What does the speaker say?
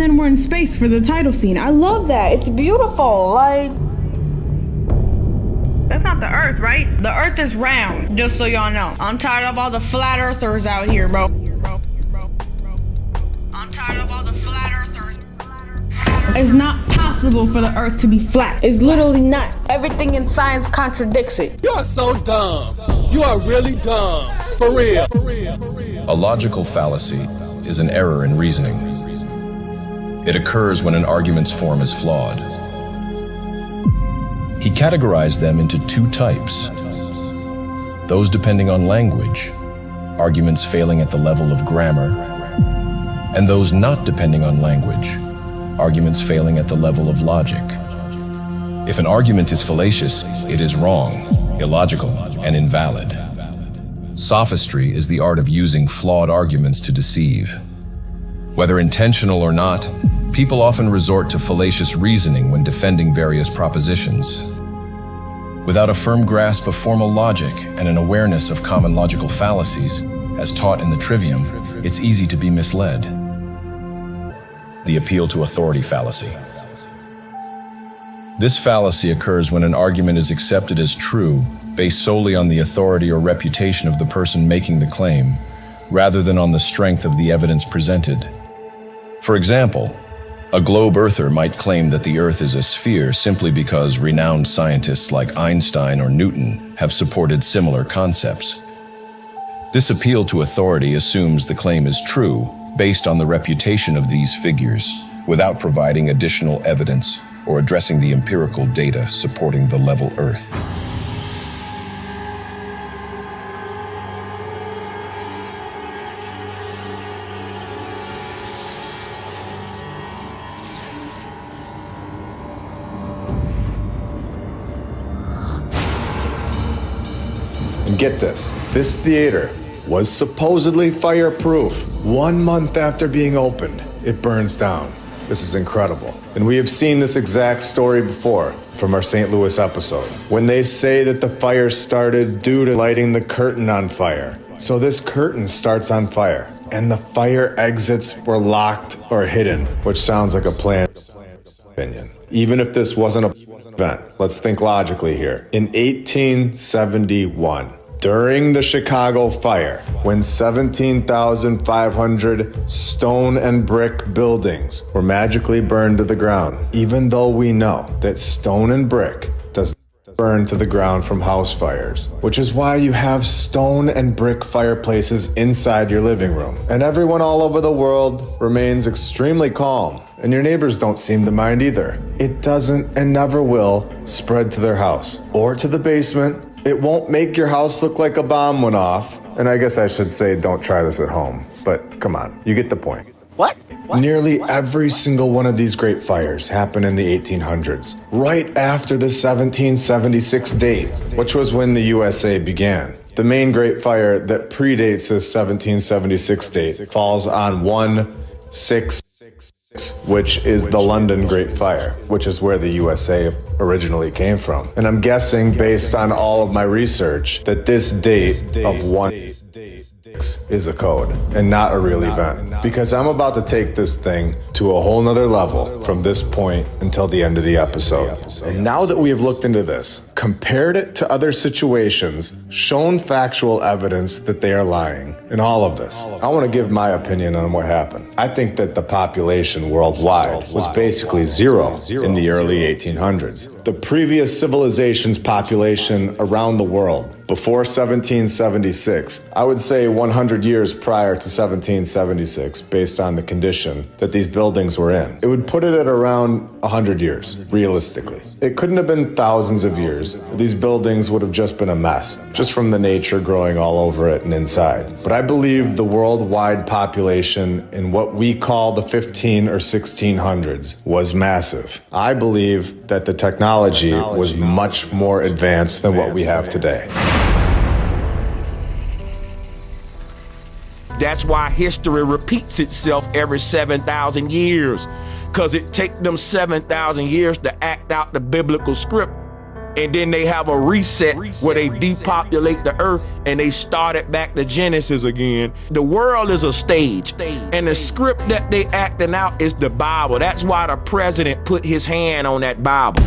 then we're in space for the title scene. I love that. It's beautiful. Like, that's not the Earth, right? The Earth is round, just so y'all know. I'm tired of all the flat earthers out here, bro. I'm tired of all the flat earthers. It's not possible for the Earth to be flat. It's literally not. Everything in science contradicts it. You are so dumb. You are really dumb. For real. A logical fallacy is an error in reasoning. It occurs when an argument's form is flawed. He categorized them into two types. Those depending on language, arguments failing at the level of grammar, and those not depending on language, arguments failing at the level of logic. If an argument is fallacious, it is wrong, illogical, and invalid. Sophistry is the art of using flawed arguments to deceive. Whether intentional or not, people often resort to fallacious reasoning when defending various propositions. Without a firm grasp of formal logic and an awareness of common logical fallacies, as taught in the trivium, it's easy to be misled. The appeal to authority fallacy. This fallacy occurs when an argument is accepted as true based solely on the authority or reputation of the person making the claim, rather than on the strength of the evidence presented. For example, a globe earther might claim that the Earth is a sphere simply because renowned scientists like Einstein or Newton have supported similar concepts. This appeal to authority assumes the claim is true based on the reputation of these figures, without providing additional evidence or addressing the empirical data supporting the level Earth. And get this theater was supposedly fireproof. 1 month after being opened, it burns down. This is incredible. And we have seen this exact story before from our St. Louis episodes, when they say that the fire started due to lighting the curtain on fire. So this curtain starts on fire, and the fire exits were locked or hidden, which sounds like a planned opinion. Even if this wasn't an event, let's think logically here. In 1871, during the Chicago fire, when 17,500 stone and brick buildings were magically burned to the ground, even though we know that stone and brick does not burn to the ground from house fires, which is why you have stone and brick fireplaces inside your living room. And everyone all over the world remains extremely calm, and your neighbors don't seem to mind either. It doesn't and never will spread to their house or to the basement. It won't make your house look like a bomb went off. And I guess I should say don't try this at home, but come on, you get the point. What? Nearly every single one of these great fires happened in the 1800s, right after the 1776 date, which was when the USA began. The main great fire that predates this 1776 date falls on 1/6, which is the London Great Fire, which is where the USA originally came from. And I'm guessing, based on all of my research, that this date of 1/6 is a code and not a real event. Because I'm about to take this thing to a whole nother level from this point until the end of the episode. And now that we have looked into this, compared it to other situations, shown factual evidence that they are lying, in all of this, I want to give my opinion on what happened. I think that the population worldwide was basically zero in the early 1800s. The previous civilization's population around the world before 1776, I would say 100 years prior to 1776, based on the condition that these buildings were in. It would put it at around 100 years, realistically. It couldn't have been thousands of years. These buildings would have just been a mess, just from the nature growing all over it and inside. But I believe the worldwide population in what we call the 15 or 1600s was massive. I believe that the technology was much more advanced than what we have today. That's why history repeats itself every 7,000 years, because it takes them 7,000 years to act out the biblical script and then they have a reset where they depopulate the earth and they start it back to Genesis again. The world is a stage, and the script that they acting out is the Bible. That's why the president put his hand on that Bible.